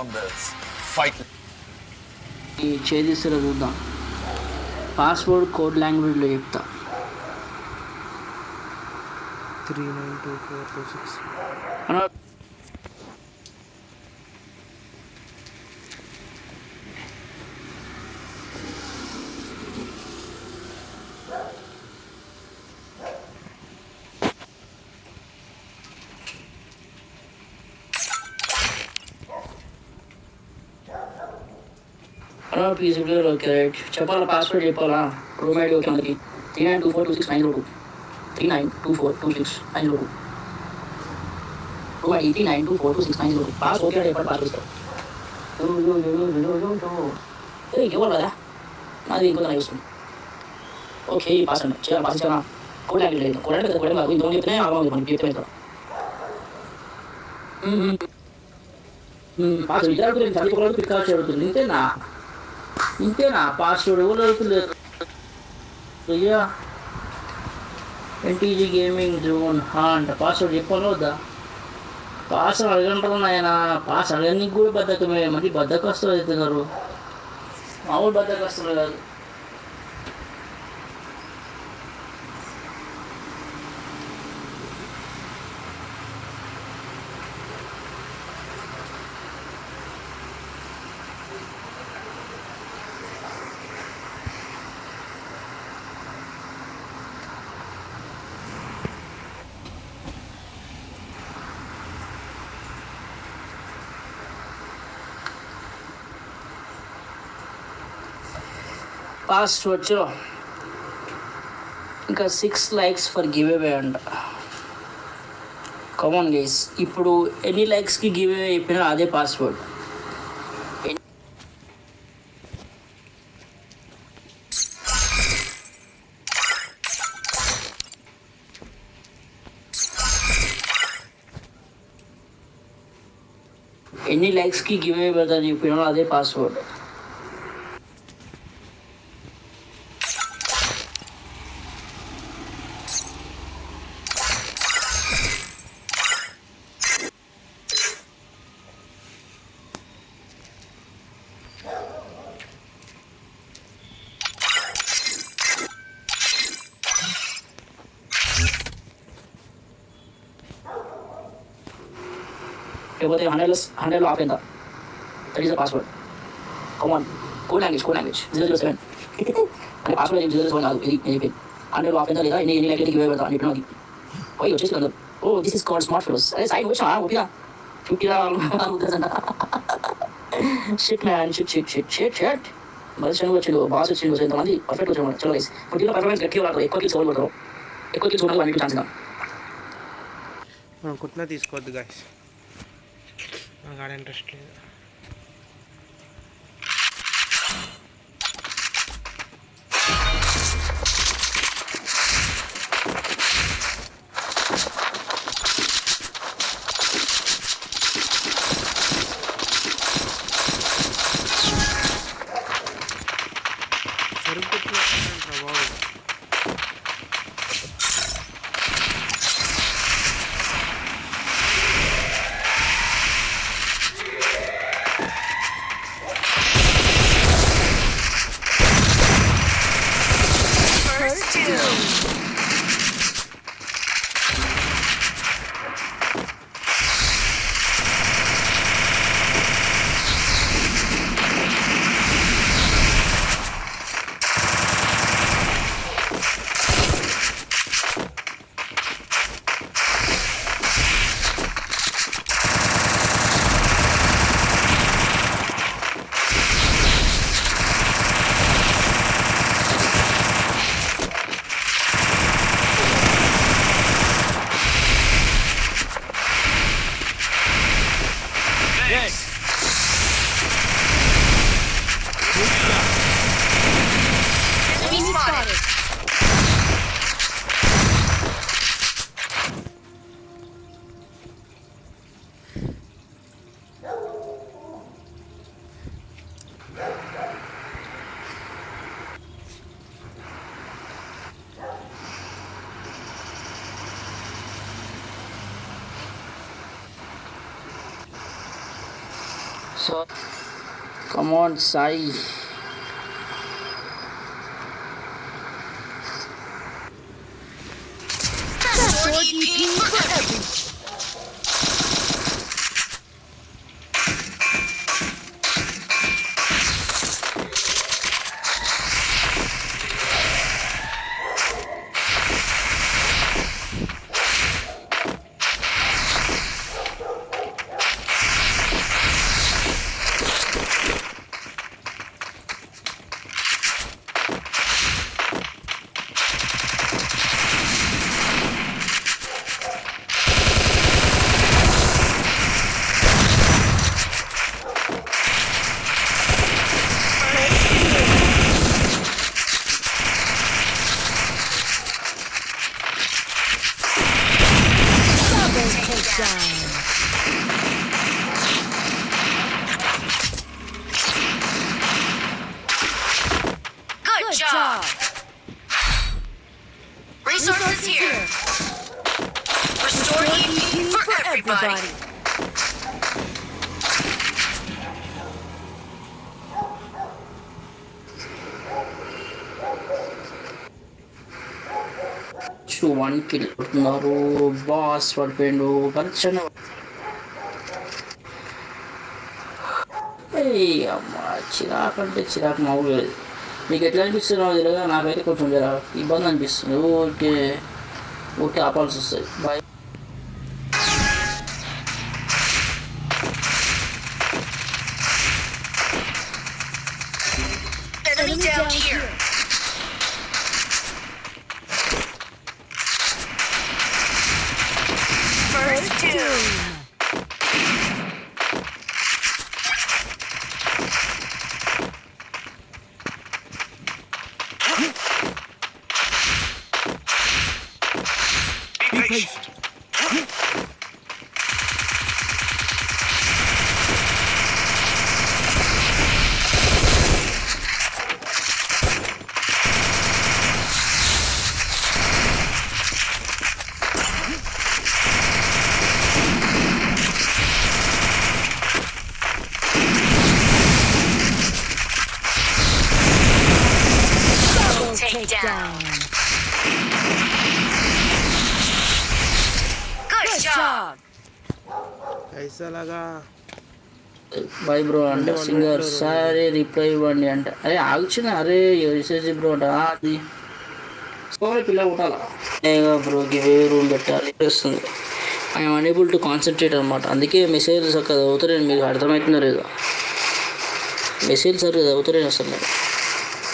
founders fight. ఈ చేదిస్తున్న చూద్దాం. Password code లాంగ్వేజ్లో చెప్తా. 392426 ఓకే రైట్. చెప్పాలా? పాస్వర్డ్ చెప్పాలా? రూమ్ ఐడి ఓకే మనకి 39242690 39242690 రూమ్ ఐడి 39242690 పాస్ ఓకే అంటే చెప్పండి. పాస్ ఇస్తాం. ఇవ్వాలి కదా, నాది ఇంకో చూస్తుంది. ఓకే పాస్ అండి. చేయాలి. పాస్ ఇచ్చానా? కోడ్ లాంగ్వేజ్ లేదు. కోడ్ అంటే కదా, కోడ్ కాదు. ఇంతమంది చెప్తే ఆగమని మనకి చెప్తే పాస్ విద్యార్థులు చదువుకోవడానికి పిక్కాల్సి జరుగుతుంది. ఇంతేనా పాస్వర్డ్ ఎవరు అడుగుతులేదు? అయ్యా ఎన్టీజీ గేమింగ్ జోన్ అంట. పాస్వర్డ్ చెప్పాలి వద్దా? పాస్వర్డ్ అడగంటారు నాయన. పాస్ అడగడానికి కూడా బద్దకమే. మరి బద్దకస్తులు అవుతున్నారు. మామూలు బద్దకస్తులు కాదు. పాస్వర్డ్ చలో. ఇంకా 6 likes ఫర్ గివ్ అవే అంట. కామన్ గైస్, ఇప్పుడు ఎన్ని లైక్స్కి గివ్ అవే చెప్పినా అదే పాస్వర్డ్. ఎన్ని లైక్స్కి గివ్ అవే పెడతాను చెప్పినా అదే పాస్వర్డ్. లేకపోతే 100 ఆఫ్ ఎంత? That is the password. Come on, code language 007 అంటే పాస్వర్డ్ 007 కాదు. ఇది నేను చెప్పేది 100 ఆఫ్ ఎంత లేదా ఎన్ని లైక్ గివ్ అవే పెడతా అని చెప్పిన. పోయి వచ్చేసి అందరు oh this is called smart phones. అదే సైన్ వచ్చా ఓపిగా 50 షిట్ మ్యాన్ షిట్ మనిషి వచ్చిండు, బాస్ వచ్చిండు, ఎంతమంది పర్ఫెక్ట్ వచ్చాడు. చలో గైస్, ఇప్పుడు దీంట్లో పర్ఫార్మెన్స్ గట్టిగా వాడతారు. ఎక్కువ కిల్స్ ఓవర్ పడతారు. ఎక్కువ కిల్స్ ఉన్నది వాళ్ళకి ఛాన్స్. మనం కుట్టినా తీసుకోవద్దు గాయస్, నాకు ఆడ ఇంట్రెస్ట్ లేదు. So, come on, Sai. Restore EP for every. Good job. Resources here. Restore EP for everybody. One kill కొట్టున్నారు. బాస్ పడిపోయిండు. పరిచయం అమ్మా, చిరాకు అంటే చిరాకు మామూలు. మీకు ఎట్లా అనిపిస్తున్నావు తెలియదా? నాకైతే కొంచెం జర ఇబ్బంది అనిపిస్తుంది. ఓకే ఓకే ఆపాల్సి వస్తుంది. Bye. Enemy down here. First two. Be patient. Double takedown. Good job. ऐसा लगा. బాయ్ బ్రో అంట సింగర్. సరే రిప్లై ఇవ్వండి అంట. అరే ఆగుచిన. అరే ఎస్ఎస్జి బ్రో అంట. అది స్కోర్ పిల్ల కొట్టాలా బ్రోకి వేరే రూమ్ పెట్టాలి వస్తుంది. ఐఎమ్ అనేబుల్ టు కాన్సన్ట్రేట్ అనమాట. అందుకే మెసేజ్ సరిగ్గా చదువుతారేను. మీకు అర్థమవుతుందో లేదో? మెసేజ్ సరిగ్గా చదువుతారేను అసలు నేను.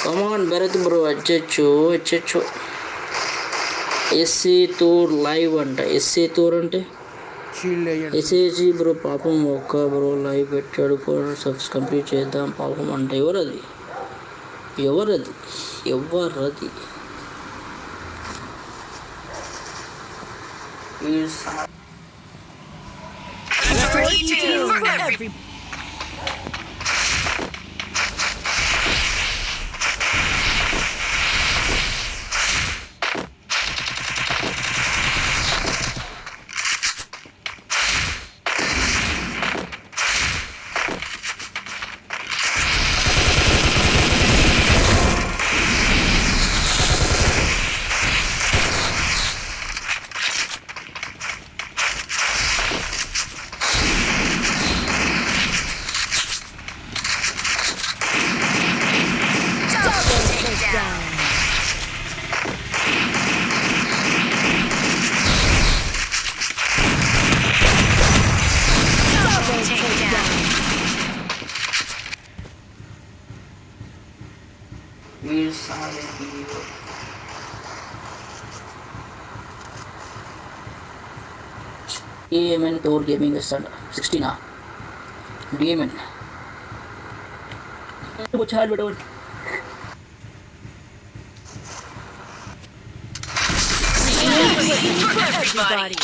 కమాన్ భరత్ బ్రో వచ్చచ్చు వచ్చచ్చు. ఎస్సీ టూర్ లైవ్ అంట. ఎస్సీ టూర్ అంటే Shield agent. ఎస్ఏజీ బ్రో పాపం ఒక్క బ్రో లైవ్ పెట్టాడు. 400 సబ్స్ కంప్లీట్ చేద్దాం పాపం అంటే ఎవరది? ఎవరది? ఎవరది? Restore EP for every. Double takedown. Double takedown. DMN Tor gaming ఇస్తాడు 16 డిఎంఎన్ వచ్చాడు బెడవన్. Everybody.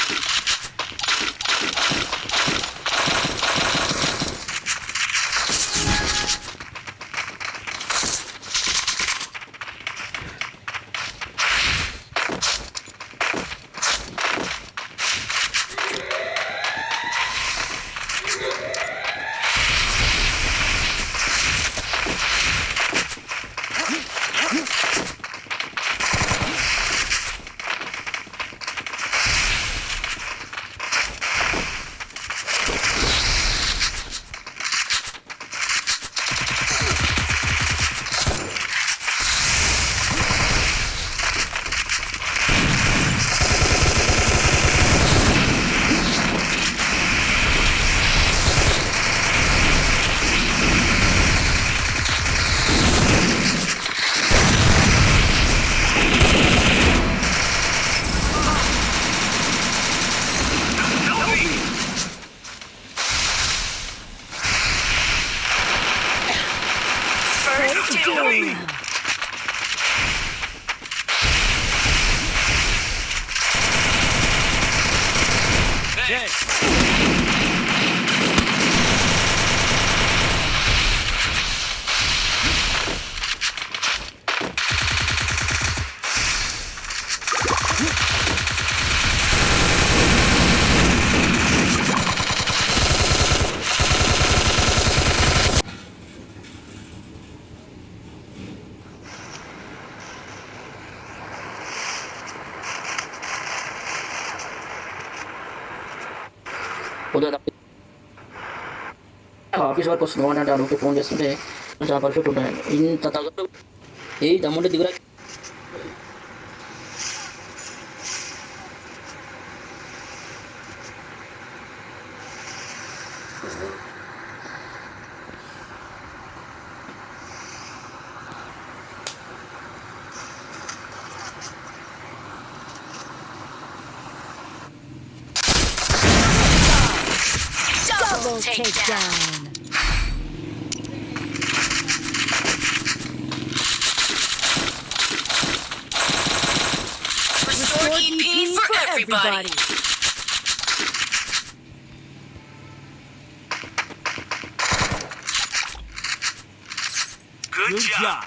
పొద్దున ఆఫీస్ వర్క్ వస్తుంది అంటే అడుగుతూ ఫోన్ చేస్తుంటే కొంచెం పర్ఫెక్ట్ ఉంటాయి. ఇంత తగ్గట్టు ఏ దమ్ముంటే దిగురా. Double takedown. Restore EP for everybody. Good job.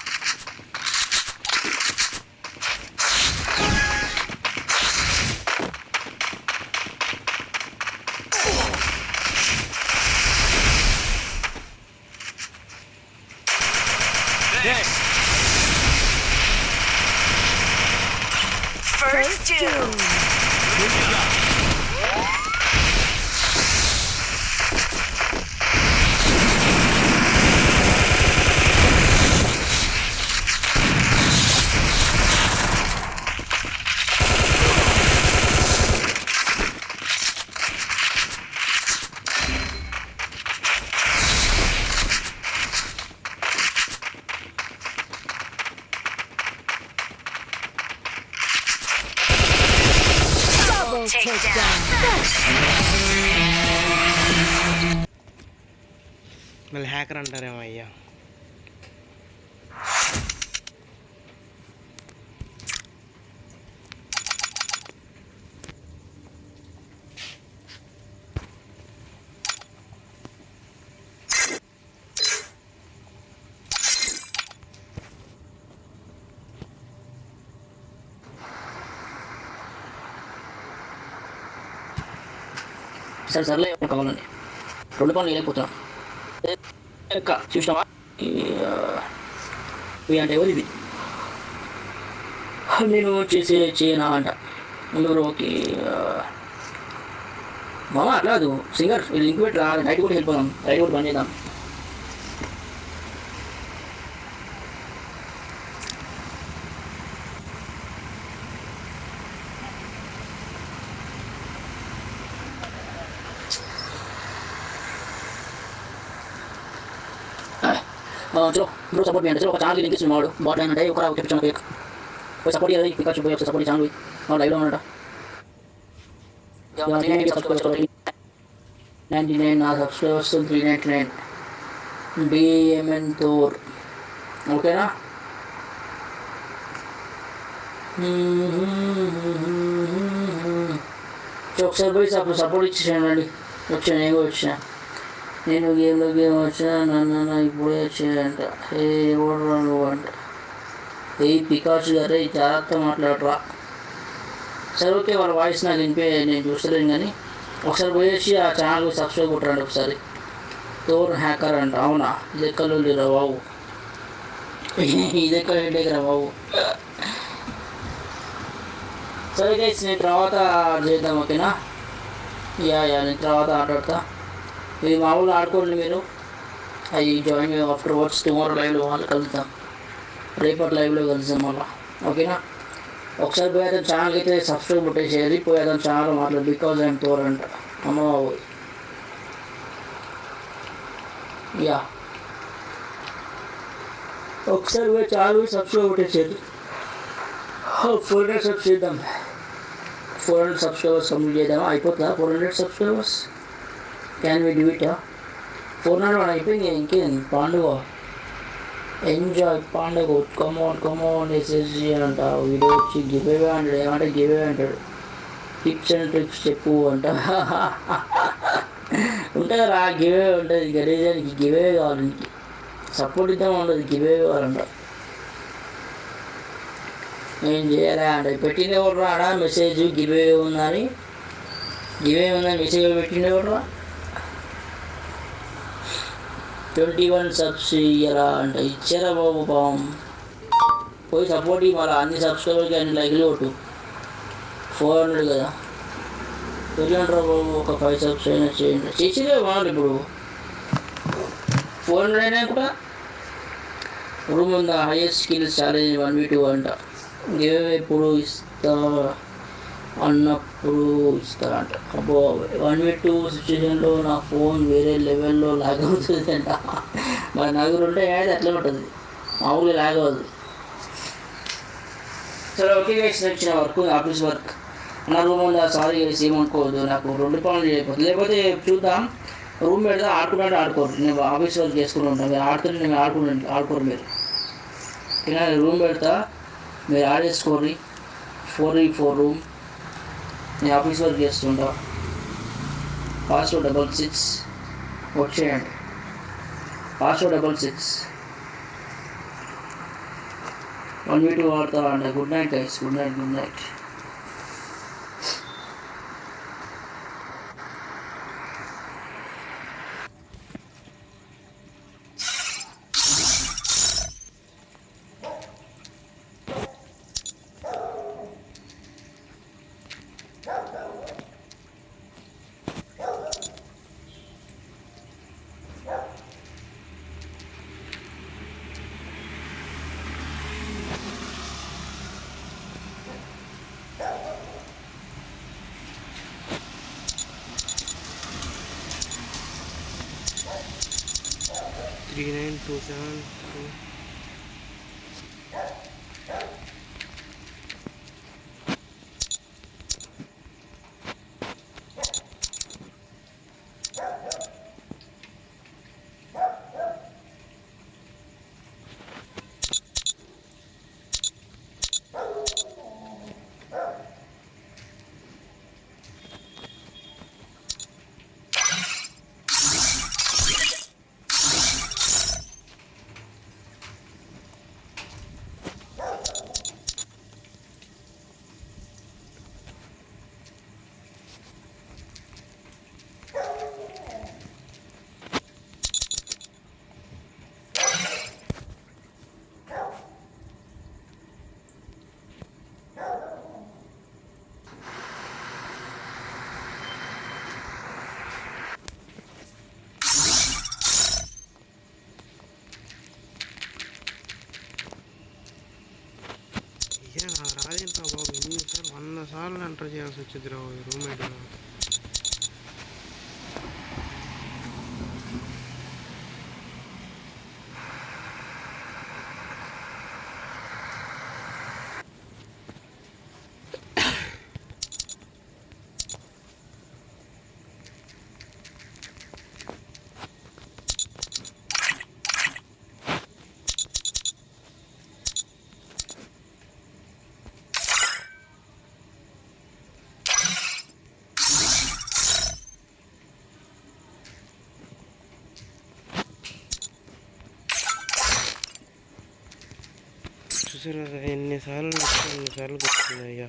Next. First two. Good job. Double takedown. మళ్ళీ హ్యాకర్ అంటారేమో అయ్యా. సరే సర్లే కావాలండి 2 పనులు వేయలేకపోతున్నా. ఎక్క చూసినావా ఇవి అంటే ఎవరు ఇది నేను చేయనా అంట ఓకే మామ అట్లా కాదు సింగర్ ఇది లింక్ పెట్టి నైట్ కూడా వెళ్ళిపోదాం నైట్ కూడా పని చేద్దాం. चलो ब्रो सपोर्ट भी चलो ఛానల్ లింక్ ఇచ్చి మాడు బాట్ లైన్ అంటే ఒకరా చెప్తాను పోయి సపోర్ట్ చేయాలి పికాచు పోయి సపోర్ట్ ఛానల్ మా లైవ్ లో ఉన్నాడా 99 నా సబ్స్క్రైబర్స్ 399 బిఎంఎన్ టూర్ ఓకేనా. ఒకసారి పోయి సపోర్ట్ ఇచ్చేసానండి వచ్చాను నేను కూడా వచ్చిన నేను గేమ్ వచ్చినా నన్ను ఇప్పుడే వచ్చాయంట ఏ ఎవరు నువ్వు అంట ఏ పికాచు గారే జాగ్రత్త మాట్లాడరా. సరే ఓకే వాళ్ళ వాయిస్ నాకు వినిపే నేను చూస్తలేను కానీ ఒకసారి పోయేసి ఆ ఛానల్ సబ్స్క్రైబ్ కొట్టండి ఒకసారి. టోర్ హ్యాకర్ అంట అవునా ఇది ఎక్కలు లేరా బాబు ఇది ఎక్కడ హెడ్ఏక్ రా బాబు. సరే గైస్ నేను తర్వాత చేద్దాం ఓకేనా. యా నేను తర్వాత ఆటాడతా. ఇది మామూలుగా ఆడుకోండి మీరు అవి జాయిన్ ఆఫ్టర్ వర్డ్స్ టుమారో లైవ్లో వాళ్ళు కలుద్దాం రేపటి లైవ్లో కలుద్దాం మళ్ళీ ఓకేనా. ఒకసారి పోయి అతను ఛానల్ అయితే సబ్స్క్రైబ్ కొట్టేసేది పోయి అతను ఛానల్ మాట్లాడు బికాజ్ ఐఎమ్ టోర్ అంట అమ్మ బాబు. యా ఒకసారి పోయి ఛానల్ సబ్స్క్రైబ్ కొట్టేసేది 400 సబ్స్ చేద్దాం 400 సబ్స్క్రైబర్స్ కంప్లీట్ చేద్దామా అయిపోతుందా 400 subscribers can we do it 400 అయిపోయింది ఇంకేం పండుగ ఎంజాయ్ పండుగ కమోన్ ఎస్ఎస్జీ అంట వీడియో వచ్చి గివ్ అవే అంటాడు ఏమంటే గివ్ అవే అంటాడు టిప్స్ అండ్ ట్రిప్స్ చెప్పు అంట ఉంటుంది కదా గివ్ అవే ఉంటుంది గడేదానికి గివ్ అవే కావాలి సపోర్ట్ ఇద్దాం ఉండదు గివ్ అవే కావాలంట. ఏం చేయాలి అంటే పెట్టింది ఎవరు రాడా మెసేజ్ గివ్ అవే ఉందని మెసేజ్ పెట్టింది ఎవరు రా 21 సబ్స్ ఇయ్యరా అంటే ఇచ్చారా బాబు పాపం పోయి సపోర్ట్ ఇవ్వాలి అన్ని సబ్స్క్రైబర్కి అన్ని లైక్లు కొట్టు 400 కదా తెలియంటారా బాబు, ఒక 5 సబ్స్ అయినా చేయండి. చేసేదే వాళ్ళు ఇప్పుడు 400 అయినా కూడా రూమ్ ఉందా. హైయెస్ట్ స్కిల్స్ ఛాలెంజ్ 1v2 అంట. గివ్ ఎప్పుడు ఇస్తా అన్నప్పుడు ఇస్తారంట. అబ్బో 1v2 సిచ్యువేషన్లో నా ఫోన్ వేరే లెవెల్లో లాగ్ అవుతుంది అంట. మరి నలుగురు ఉంటే అయితే అట్లా ఉంటుంది, మామూలుగా లాగ్ అవ్వదు. సరే ఓకే గైస్, నచ్చిన వర్క్ ఆఫీస్ వర్క్ నా రూమ్ ఉందా. సారీ గైస్, ఏమనుకోవద్దు, నాకు 2 పనులు చేయకపోతే. లేకపోతే చూద్దాం, రూమ్ పెడితే ఆడుకుంటే ఆడుకోరు. నేను ఆఫీస్ వర్క్ చేసుకుని ఉంటాను, మీరు ఆడుతుంటే నేను ఆడుకోరు మీరు. ఓకేనా, రూమ్ పెడతా, మీరు ఆడేసుకోరి. 4v4 రూమ్, నేను ఆఫీస్ వర్క్ చేస్తుంటా. పాస్వర్డ్ 66 వచ్చేయండి. పాస్వర్డ్ 66 1v2 ఆడతా అండి. Good night guys, good night, good night. Three 927 నాకు రాదేంట్రా బాబు, ఎన్నిసార్లు 100 సార్లు ఎంటర్ చేయాల్సి వచ్చింది రా రూమ్మేట్. చూసారా ఎన్నిసార్లు అన్నిసార్లు గుర్తుంది అయ్యా.